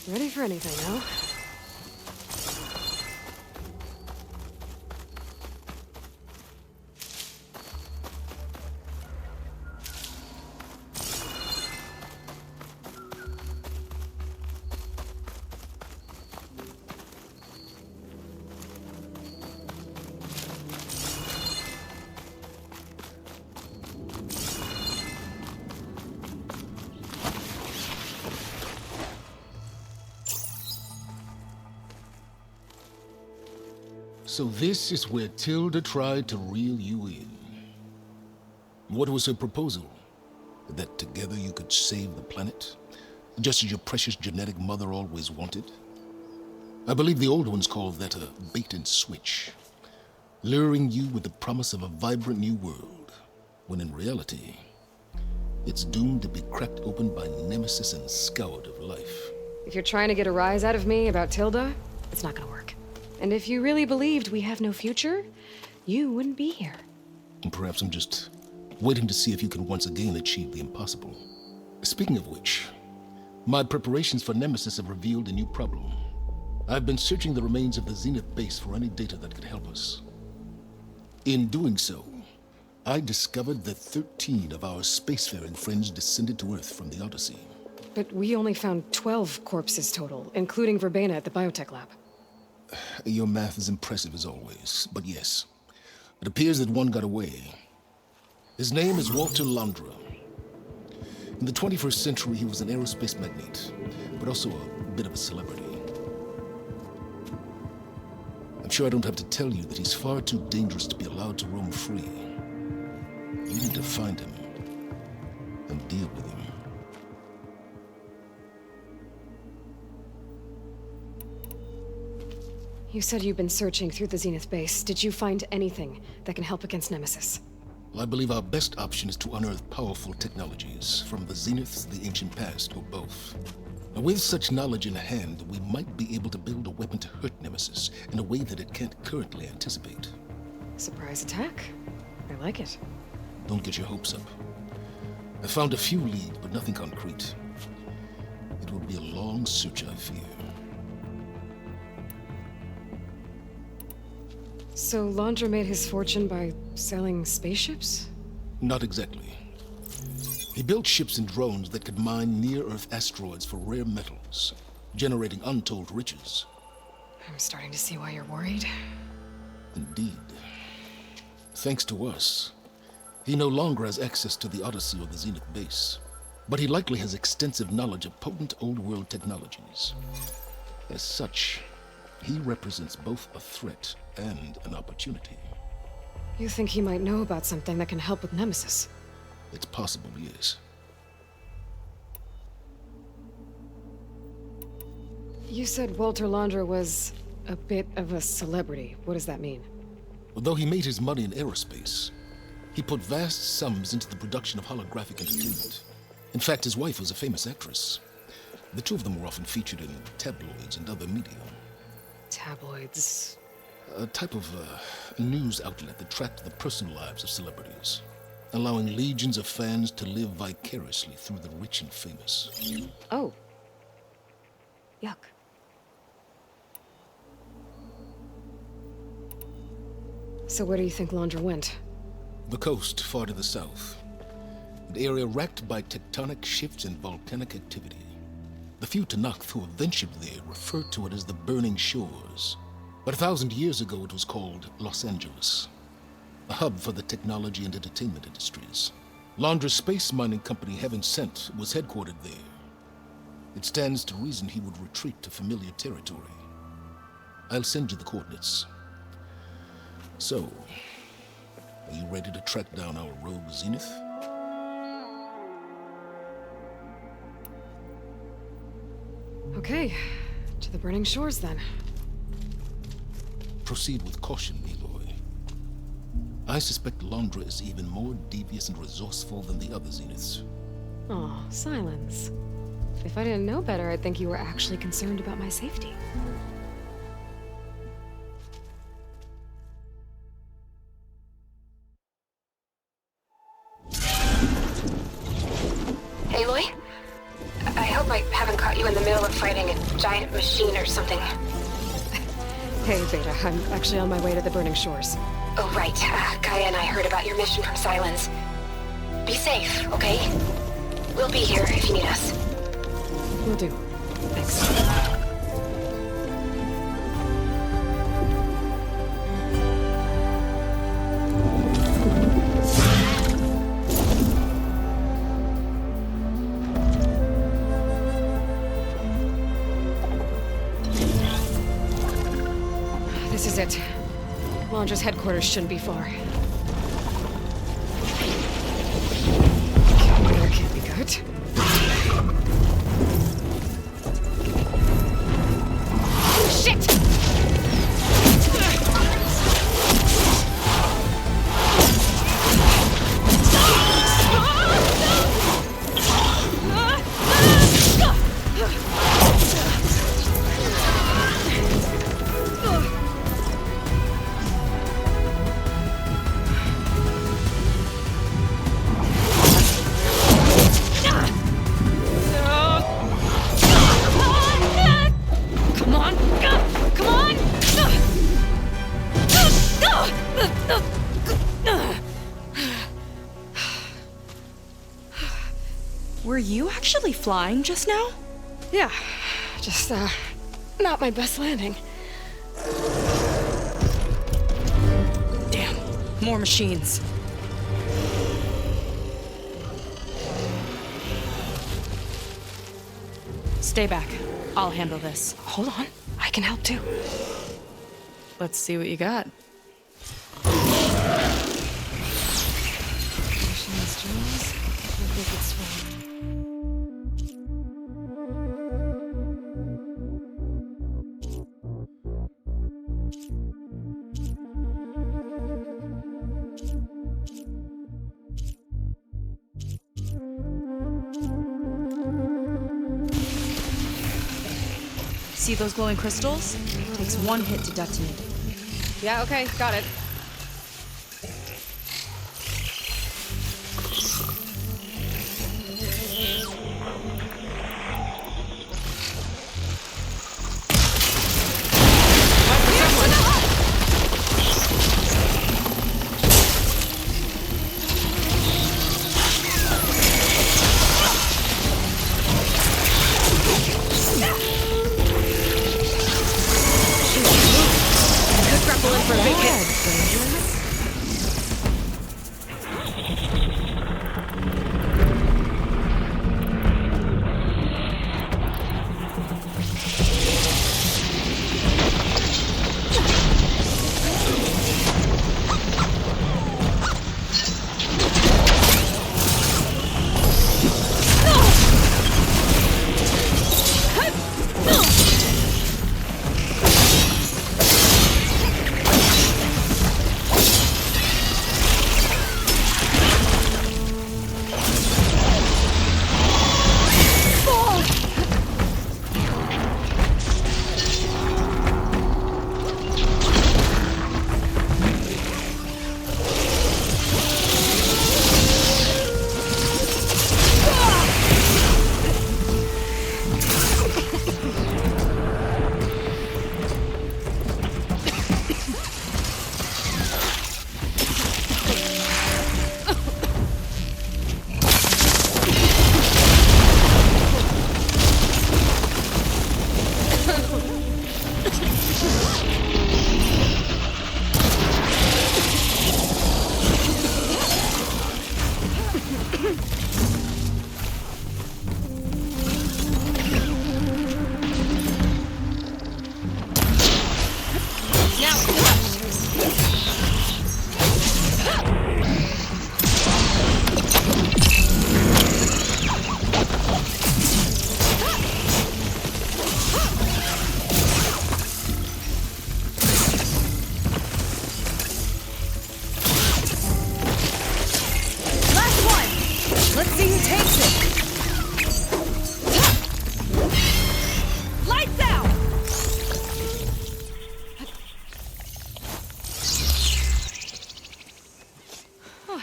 Ready for anything, huh? So this is where Tilda tried to reel you in. What was her proposal? That together you could save the planet? Just as your precious genetic mother always wanted? I believe the old ones called that a bait and switch, luring you with the promise of a vibrant new world, when in reality, it's doomed to be cracked open by nemesis and scoured of life. If you're trying to get a rise out of me about Tilda, it's not gonna work. And if you really believed we have no future, you wouldn't be here. And perhaps I'm just waiting to see if you can once again achieve the impossible. Speaking of which, my preparations for Nemesis have revealed a new problem. I've been searching the remains of the Zenith base for any data that could help us. In doing so, I discovered that 13 of our spacefaring friends descended to Earth from the Odyssey. But we only found 12 corpses total, including Verbena at the biotech lab. Your math is impressive as always, but yes, it appears that one got away. His name is Walter Londra. In the 21st century, he was an aerospace magnate, but also a bit of a celebrity. I'm sure I don't have to tell you that he's far too dangerous to be allowed to roam free. You need to find him and deal with him. You said you've been searching through the Zenith base. Did you find anything that can help against Nemesis? Well, I believe our best option is to unearth powerful technologies, from the Zeniths, the ancient past, or both. Now, with such knowledge in hand, we might be able to build a weapon to hurt Nemesis in a way that it can't currently anticipate. Surprise attack. I like it. Don't get your hopes up. I found a few leads, but nothing concrete. It will be a long search, I fear. So Londra made his fortune by selling spaceships? Not exactly. He built ships and drones that could mine near-Earth asteroids for rare metals, generating untold riches. I'm starting to see why you're worried. Indeed. Thanks to us, he no longer has access to the Odyssey or the Zenith base, but he likely has extensive knowledge of potent old-world technologies. As such, he represents both a threat and an opportunity. You think he might know about something that can help with Nemesis? It's possible, yes. You said Walter Londra was a bit of a celebrity. What does that mean? Although he made his money in aerospace, he put vast sums into the production of holographic entertainment. In fact, his wife was a famous actress. The two of them were often featured in tabloids and other media. Tabloids? A type of news outlet that tracked the personal lives of celebrities, allowing legions of fans to live vicariously through the rich and famous. Oh. Yuck. So where do you think Londra went? The coast, far to the south. An area racked by tectonic shifts and volcanic activity. The few Tanakh who have ventured there refer to it as the Burning Shores. But 1,000 years ago it was called Los Angeles, a hub for the technology and entertainment industries. Londra's space mining company, Heaven Sent, was headquartered there. It stands to reason he would retreat to familiar territory. I'll send you the coordinates. So, are you ready to track down our rogue Zenith? Okay, to the Burning Shores then. Proceed with caution, Aloy. I suspect Londra is even more devious and resourceful than the other Zeniths. Oh, silence. If I didn't know better, I'd think you were actually concerned about my safety. Aloy? I hope I haven't caught caught you in the middle of fighting a giant machine or something. Hey, Beta. I'm actually on my way to the Burning Shores. Oh, right. Gaia and I heard about your mission from Silence. Be safe, okay? We'll be here if you need us. Will do. Thanks. This is it. Launcher's headquarters shouldn't be far. There can't be good. Shit! Were you actually flying just now? Yeah, just, not my best landing. Damn, more machines. Stay back. I'll handle this. Hold on, I can help too. Let's see what you got. Machines, drills. I think it's fine. See those glowing crystals? Takes one hit to detonate. Yeah, okay, got it. For a big hit.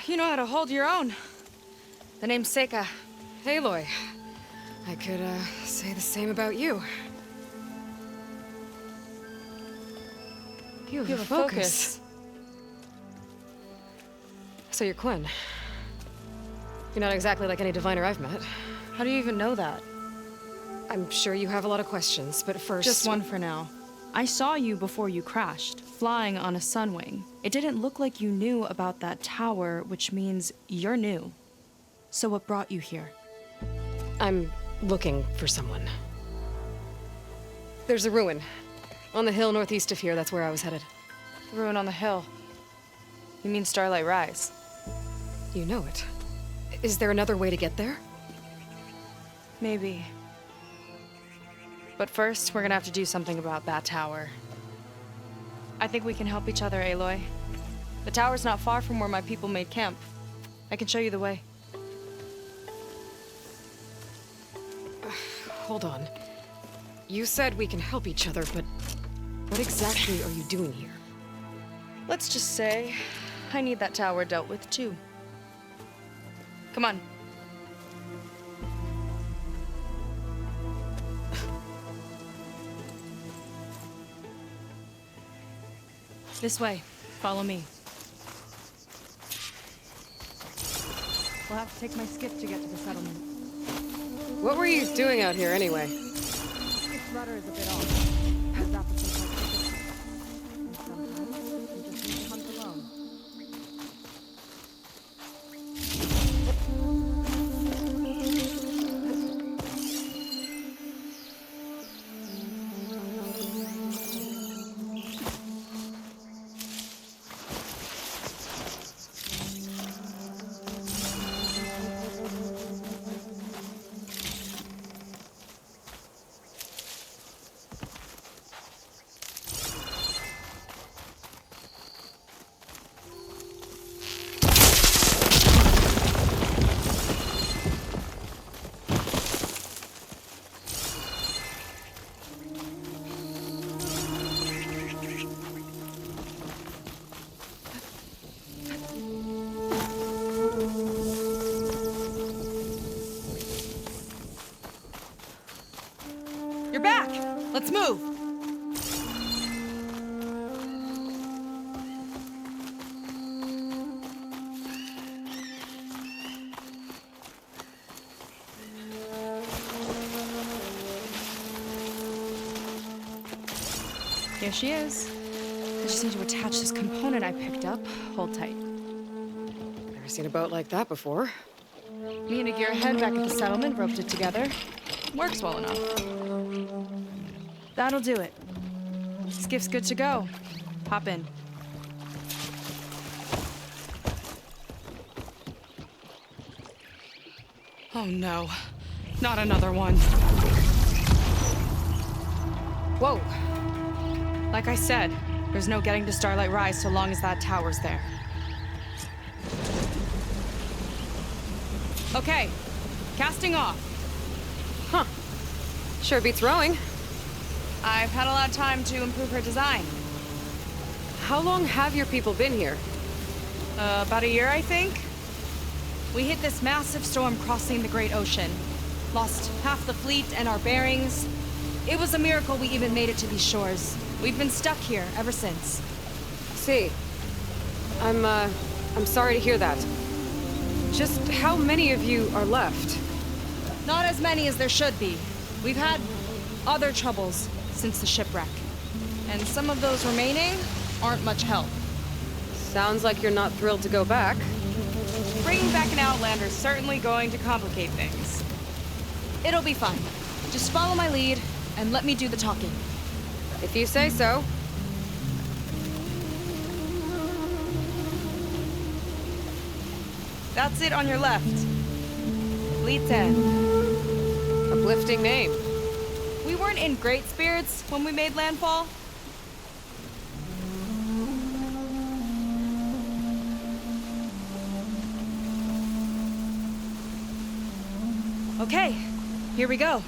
You know how to hold your own. The name's Seika. Aloy. I could, say the same about you. You have a focus. So you're Quinn. You're not exactly like any diviner I've met. How do you even know that? I'm sure you have a lot of questions, but first... Just one for now. I saw you before you crashed, flying on a sunwing. It didn't look like you knew about that tower, which means you're new. So what brought you here? I'm looking for someone. There's a ruin. On the hill northeast of here, that's where I was headed. The ruin on the hill. You mean Starlight Rise? You know it. Is there another way to get there? Maybe. But first, we're gonna have to do something about that tower. I think we can help each other, Aloy. The tower's not far from where my people made camp. I can show you the way. Hold on. You said we can help each other, but what exactly are you doing here? Let's just say, I need that tower dealt with too. Come on. This way. Follow me. We'll have to take my skiff to get to the settlement. What were you doing out here anyway? Its rudder is a bit off. There's applicants like this. And sometimes you just need to hunt alone. You're back! Let's move! Here she is. I just need to attach this component I picked up. Hold tight. Never seen a boat like that before. Me and a gearhead back at the settlement roped it together. Works well enough. That'll do it. Skiff's good to go. Hop in. Oh no. Not another one. Whoa! Like I said, there's no getting to Starlight Rise so long as that tower's there. Okay, casting off. Huh. Sure beats rowing. I've had a lot of time to improve her design. How long have your people been here? About a year, I think. We hit this massive storm crossing the Great Ocean. Lost half the fleet and our bearings. It was a miracle we even made it to these shores. We've been stuck here ever since. See. I'm sorry to hear that. Just how many of you are left? Not as many as there should be. We've had other troubles since the shipwreck. And some of those remaining aren't much help. Sounds like you're not thrilled to go back. Bringing back an Outlander's certainly going to complicate things. It'll be fine. Just follow my lead and let me do the talking. If you say so. That's it on your left. Lead 10. Uplifting name. We weren't in great spirits when we made landfall. Okay, here we go.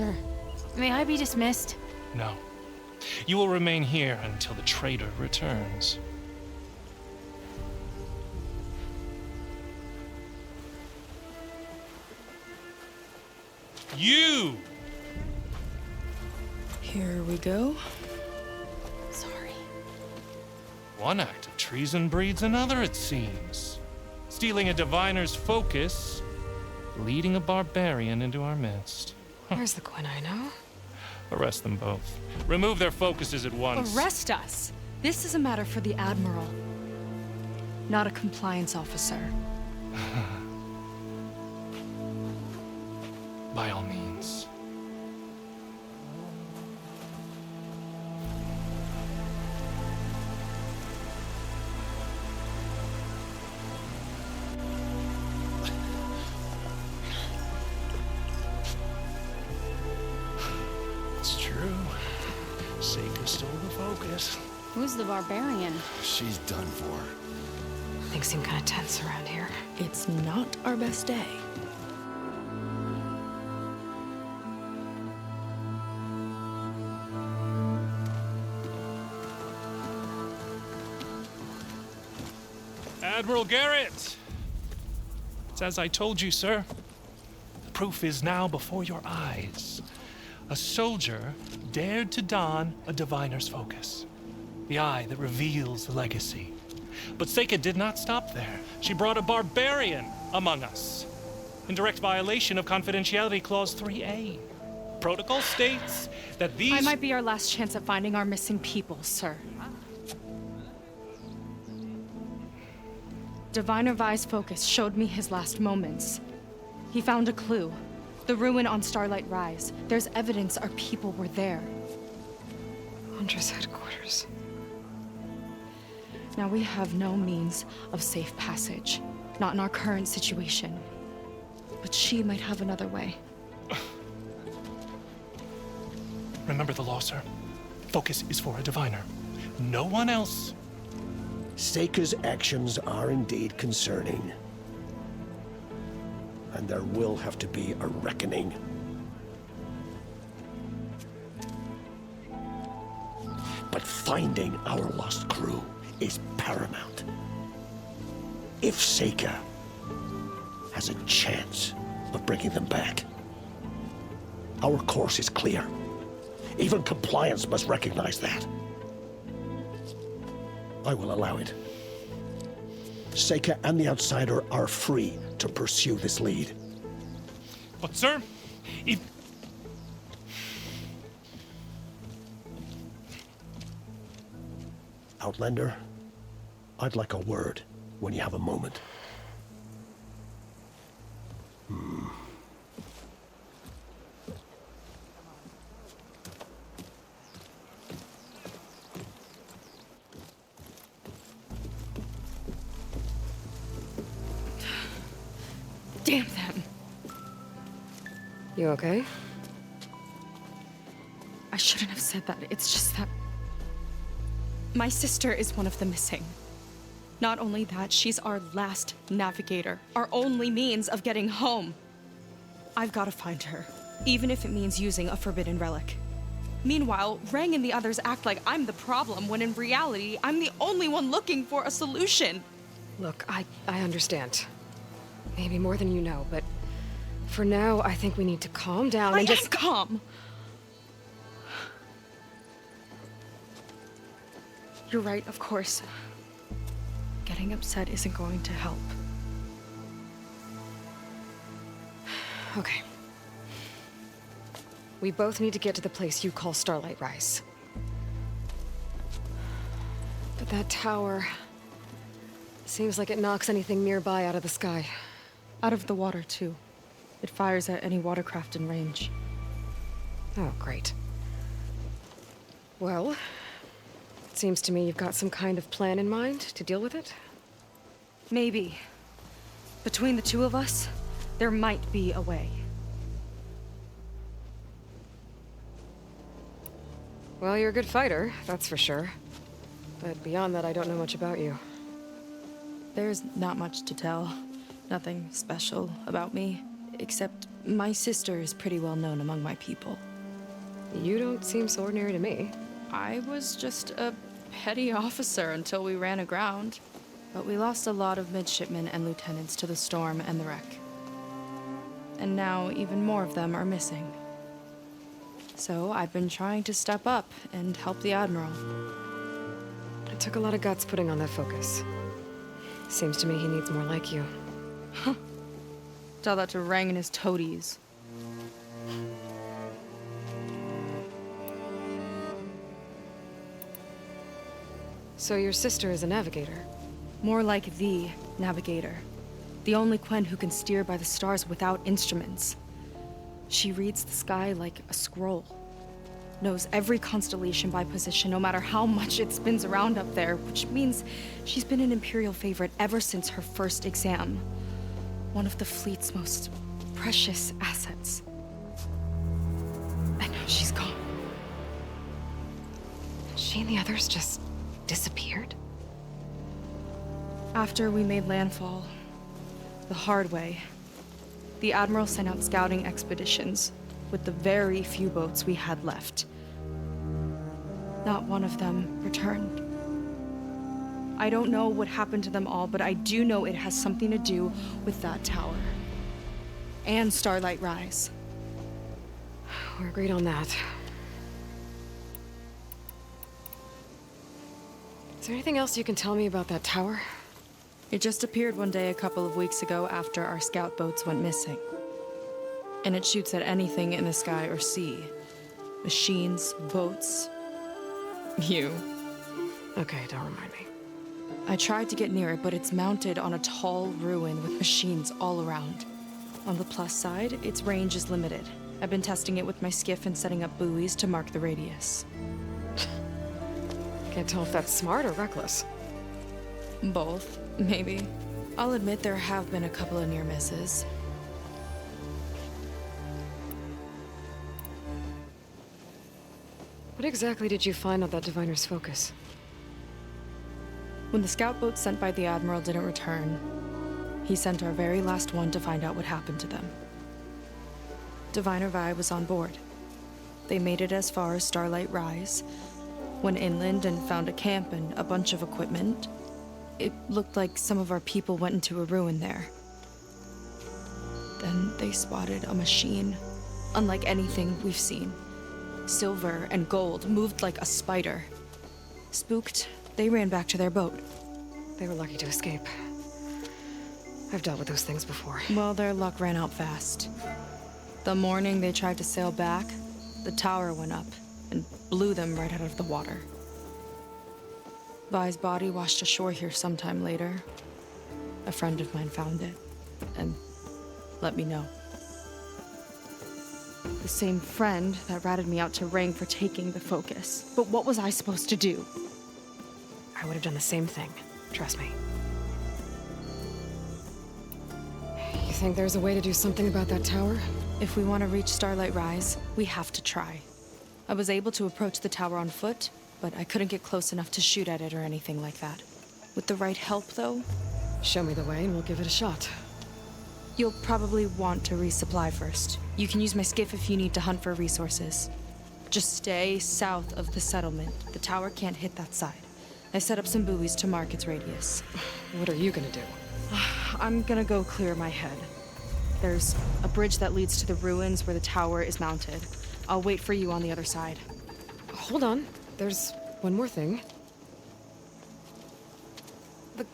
Sir, may I be dismissed? No. You will remain here until the traitor returns. You! Here we go. Sorry. One act of treason breeds another, it seems. Stealing a diviner's focus, leading a barbarian into our midst. Where's the Quinino? Arrest them both. Remove their focuses at once. Arrest us! This is a matter for the Admiral, not a compliance officer. By all means. It's true. Seika stole the focus. Who's the barbarian? She's done for. Things seem kind of tense around here. It's not our best day. Admiral Garrett! It's as I told you, sir. The proof is now before your eyes. A soldier dared to don a diviner's focus, the eye that reveals the legacy. But Seika did not stop there. She brought a barbarian among us, in direct violation of Confidentiality Clause 3A. Protocol states that these... I might be our last chance at finding our missing people, sir. Diviner Vi's focus showed me his last moments. He found a clue. The ruin on Starlight Rise. There's evidence our people were there. Hunter's headquarters. Now we have no means of safe passage. Not in our current situation. But she might have another way. Remember the law, sir. Focus is for a diviner. No one else. Seika's actions are indeed concerning. And there will have to be a reckoning. But finding our lost crew is paramount. If Seika has a chance of bringing them back, our course is clear. Even compliance must recognize that. I will allow it. Seika and the Outsider are free to pursue this lead. But, sir, if... Outlander, I'd like a word when you have a moment. Damn them. You okay? I shouldn't have said that. It's just that... my sister is one of the missing. Not only that, she's our last navigator. Our only means of getting home. I've got to find her, even if it means using a forbidden relic. Meanwhile, Rang and the others act like I'm the problem, when in reality, I'm the only one looking for a solution. Look, I understand. Maybe more than you know, but for now, I think we need to calm down and just... am calm. You're right, of course. Getting upset isn't going to help. Okay. We both need to get to the place you call Starlight Rise. But that tower... seems like it knocks anything nearby out of the sky. Out of the water, too. It fires at any watercraft in range. Oh, great. Well, it seems to me you've got some kind of plan in mind to deal with it. Maybe. Between the two of us, there might be a way. Well, you're a good fighter, that's for sure. But beyond that, I don't know much about you. There's not much to tell. Nothing special about me, except My sister is pretty well known among my people. You don't seem so ordinary to me. I was just a petty officer until we ran aground. But we lost a lot of midshipmen and lieutenants to the storm and the wreck. And now even more of them are missing. So I've been trying to step up and help the Admiral. It took a lot of guts putting on that focus. Seems to me he needs more like you. Tell that to Rang and his toadies. So your sister is a navigator? More like the navigator. The only Quen who can steer by the stars without instruments. She reads the sky like a scroll. Knows every constellation by position, no matter how much it spins around up there, which means she's been an Imperial favorite ever since her first exam. One of the fleet's most precious assets. And now she's gone. She and the others just disappeared? After we made landfall, the hard way, the Admiral sent out scouting expeditions with the very few boats we had left. Not one of them returned. I don't know what happened to them all, but I do know it has something to do with that tower. And Starlight Rise. We're agreed on that. Is there anything else you can tell me about that tower? It just appeared one day a couple of weeks ago after our scout boats went missing. And it shoots at anything in the sky or sea. Machines, boats. You. Okay, don't remind me. I tried to get near it, but it's mounted on a tall ruin with machines all around. On the plus side, its range is limited. I've been testing it with my skiff and setting up buoys to mark the radius. Can't tell if that's smart or reckless. Both, maybe. I'll admit there have been a couple of near misses. What exactly did you find on that diviner's focus? When the scout boat sent by the Admiral didn't return, he sent our very last one to find out what happened to them. Diviner Vi was on board. They made it as far as Starlight Rise, went inland and found a camp and a bunch of equipment. It looked like some of our people went into a ruin there. Then they spotted a machine, unlike anything we've seen. Silver and gold, moved like a spider. Spooked, they ran back to their boat. They were lucky to escape. I've dealt with those things before. Well, their luck ran out fast. The morning they tried to sail back, the tower went up and blew them right out of the water. Vi's body washed ashore here sometime later. A friend of mine found it and let me know. The same friend that ratted me out to Rang for taking the focus. But what was I supposed to do? I would have done the same thing. Trust me. You think there's a way to do something about that tower? If we want to reach Starlight Rise, we have to try. I was able to approach the tower on foot, but I couldn't get close enough to shoot at it or anything like that. With the right help, though, Show me the way and we'll give it a shot. you'll probably want to resupply first. You can use my skiff if you need to hunt for resources. Just stay south of the settlement. The tower can't hit that side. I set up some buoys to mark its radius. What are you gonna do? I'm gonna go clear my head. There's a bridge that leads to the ruins where the tower is mounted. I'll wait for you on the other side. Hold on. There's one more thing.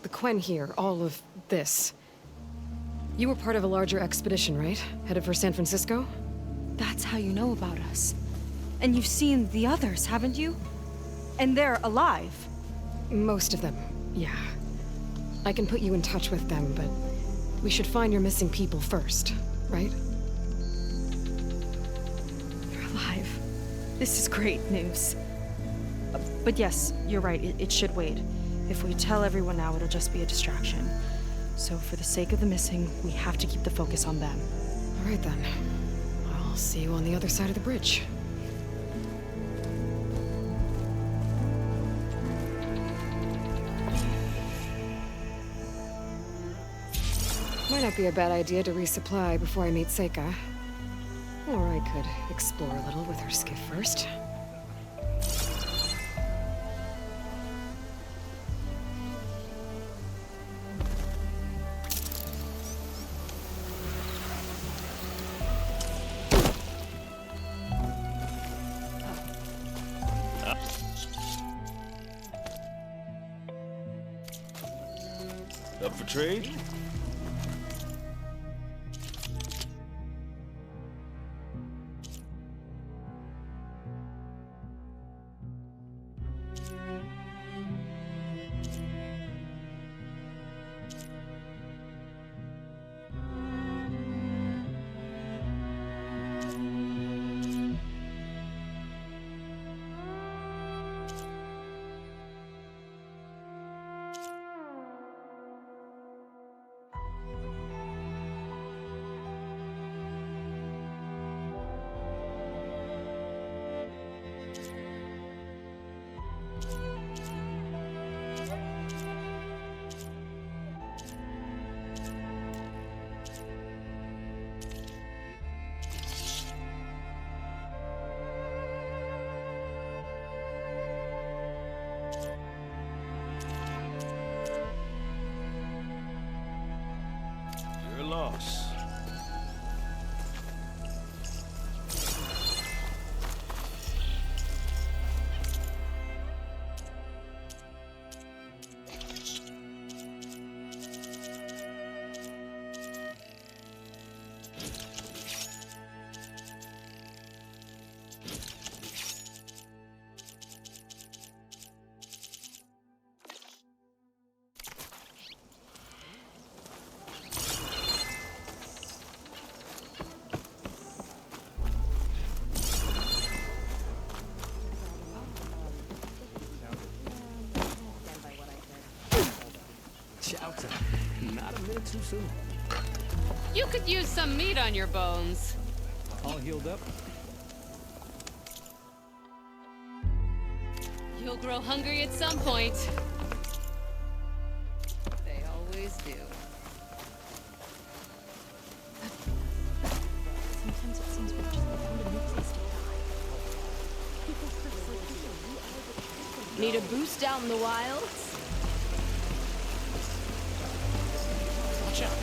The Quen here, all of this. You were part of a larger expedition, right? Headed for San Francisco? That's how you know about us. And you've seen the others, haven't you? And they're alive. Most of them, yeah. I can put you in touch with them, but we should find your missing people first, right? They're alive. This is great news. But yes, you're right, it should wait. If we tell everyone now, it'll just be a distraction. So for the sake of the missing, we have to keep the focus on them. All right then. I'll see you on the other side of the bridge. Might not be a bad idea to resupply before I meet Seika. Or I could explore a little with her skiff first. Up for trade? Your loss. Shouts out. Not a minute too soon. You could use some meat on your bones. All healed up? You'll grow hungry at some point. They always do. Sometimes it seems we've just found a new place to die. Need a boost out in the wilds? Watch out.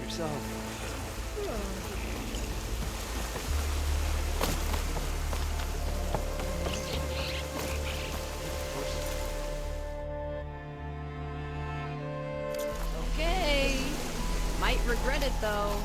Yourself. Okay. Might regret it though.